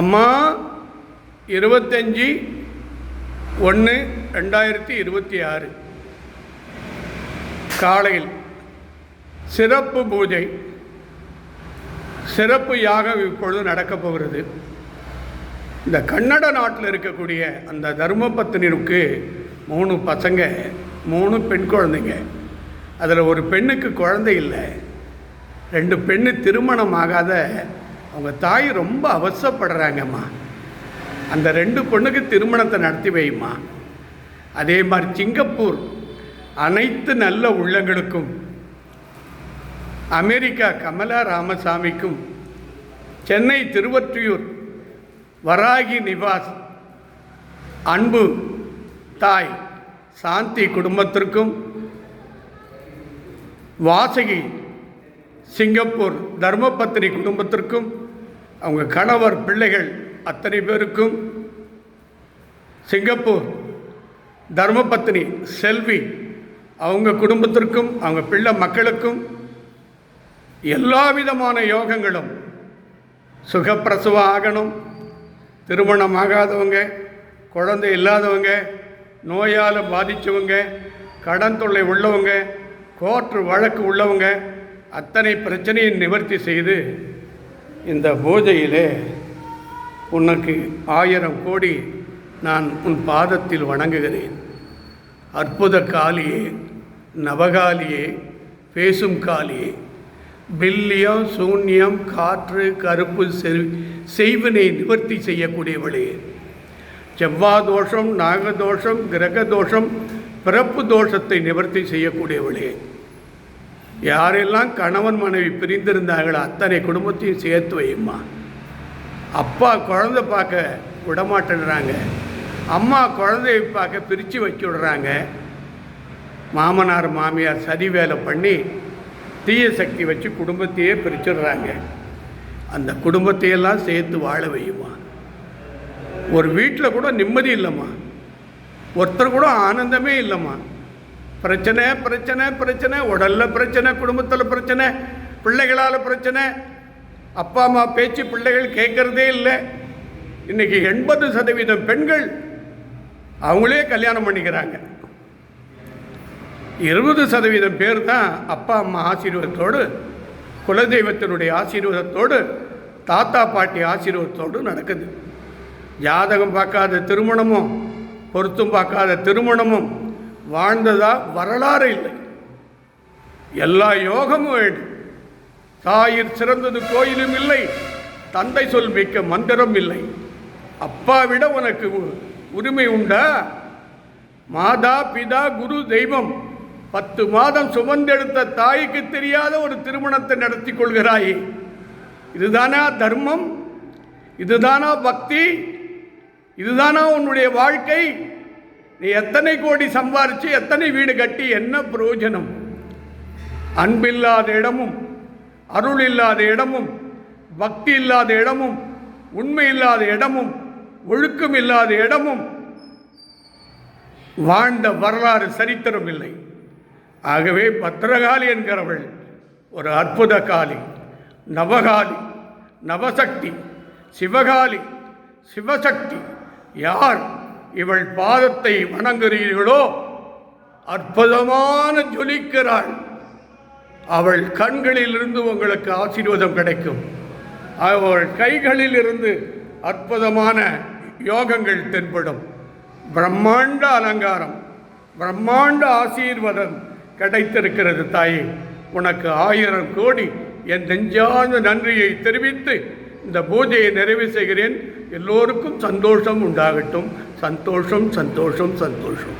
அம்மா 25/1/2026 காலையில் சிறப்பு பூஜை, சிறப்பு யாகம் இப்பொழுது நடக்கப் போகிறது. இந்த கன்னட நாட்டில் இருக்கக்கூடிய அந்த தர்மபத்தினிக்கு 3 பசங்க, 3 பெண் குழந்தைங்க. அதில் ஒரு பெண்ணுக்கு குழந்தை இல்லை, 2 பெண்ணு திருமணம் ஆகாத அவங்க தாய் ரொம்ப அவசரப்படுறாங்கம்மா. அந்த 2 பொண்ணுக்கு திருமணத்தை நடத்தி வைம்மா. அதே மாதிரி சிங்கப்பூர் அனைத்து நல்ல உள்ளங்களுக்கும், அமெரிக்கா கமலா ராமசாமிக்கும், சென்னை திருவொற்றியூர் வராகி நிவாஸ் அன்பு தாய் சாந்தி குடும்பத்திற்கும், வாசகி சிங்கப்பூர் தர்மபத்தினி குடும்பத்திற்கும், அவங்க கணவர் பிள்ளைகள் அத்தனை பேருக்கும், சிங்கப்பூர் தர்மபத்தினி செல்வி அவங்க குடும்பத்திற்கும், அவங்க பிள்ளை மக்களுக்கும் எல்லா விதமான யோகங்களும், சுகப்பிரசவம் ஆகணும், திருமணம் ஆகாதவங்க, குழந்தை இல்லாதவங்க, நோயால் பாதித்தவங்க, கடன் தொல்லை உள்ளவங்க, கோர்ட்டு வழக்கு உள்ளவங்க அத்தனை பிரச்சனையை நிவர்த்தி செய்து இந்த பூஜையிலே உனக்கு 1000 கோடி நான் உன் பாதத்தில் வணங்குகிறேன். அற்புத காளியே, நவகாலியே, பேசும் காளியே, பில்லியம் சூன்யம் காற்று கருப்பு செய்வினை நிவர்த்தி செய்யக்கூடியவளே, செவ்வாதோஷம் நாகதோஷம் கிரகதோஷம் பிறப்பு தோஷத்தை நிவர்த்தி செய்யக்கூடியவளே, யாரெல்லாம் கணவன் மனைவி பிரிந்திருந்தாங்களோ அத்தனை குடும்பத்தையும் சேர்த்து வையும்மா. அப்பா குழந்தை பார்க்க விடமாட்டேன்றாங்க, அம்மா குழந்தைய பார்க்க பிரித்து வச்சு விடுறாங்க, மாமனார் மாமியார் சதி வேலை பண்ணி தீய சக்தி வச்சு குடும்பத்தையே பிரிச்சுடுறாங்க. அந்த குடும்பத்தையெல்லாம் சேர்த்து வாழ வையுமா. ஒரு வீட்டில் கூட நிம்மதி இல்லைம்மா, ஒருத்தர் கூட ஆனந்தமே இல்லைம்மா. பிரச்சனை பிரச்சனை பிரச்சனை, உடலில் பிரச்சனை, குடும்பத்தில் பிரச்சனை, பிள்ளைகளால் பிரச்சனை, அப்பா அம்மா பேச்சு பிள்ளைகள் கேட்குறதே இல்லை. இன்றைக்கி 80% பெண்கள் அவங்களே கல்யாணம் பண்ணிக்கிறாங்க. 20% பேர் தான் அப்பா அம்மா ஆசீர்வாதத்தோடு, குலதெய்வத்தினுடைய ஆசீர்வாதத்தோடு, தாத்தா பாட்டி ஆசீர்வாதத்தோடு நடக்குது. ஜாதகம் பார்க்காத திருமணமும் பொருத்தம் பார்க்காத திருமணமும் வாழ்ந்ததா வரலாறு இல்லை. எல்லா யோகமும் வேண்டும். தாயிற் சிறந்தது கோயிலும் இல்லை, தந்தை சொல் மிக்க மந்திரம் இல்லை. அப்பா விட உனக்கு உரிமை உண்டா? மாதா பிதா குரு தெய்வம் 10 மாதம் சுமந்தெடுத்த தாய்க்கு தெரியாத ஒரு திருமணத்தை நடத்தி கொள்கிறாயே, இதுதானா தர்மம்? இதுதானா பக்தி? இதுதானா உன்னுடைய வாழ்க்கை? நீ எத்தனை கோடி சம்பாரித்து எத்தனை வீடு கட்டி என்ன பிரயோஜனம்? அன்பில்லாத இடமும், அருள் இல்லாத இடமும், பக்தி இல்லாத இடமும், உண்மை இல்லாத இடமும், ஒழுக்கம் இல்லாத இடமும் வாழ்ந்த வரலாறு சரித்திரம் இல்லை. ஆகவே பத்ரகாளி என்கிறவள் ஒரு அற்புத காளி, நவகாளி, நவசக்தி, சிவகாளி, சிவசக்தி. யார் இவள் பாதத்தை வணங்குகிறீர்களோ அற்புதமான ஜொலிக்கிறாள். அவள் கண்களிலிருந்து உங்களுக்கு ஆசீர்வாதம் கிடைக்கும். அவள் கைகளில் இருந்து அற்புதமான யோகங்கள் தென்படும். பிரம்மாண்ட அலங்காரம், பிரம்மாண்ட ஆசீர்வாதம் கிடைத்திருக்கிறது தாயே. உனக்கு 1000 கோடி என் நெஞ்சார்ந்த நன்றியை தெரிவித்து இந்த பூஜையை நிறைவு செய்கிறேன். எல்லோருக்கும் சந்தோஷம் உண்டாகட்டும். சந்தோஷம் சந்தோஷம் சந்தோஷம்.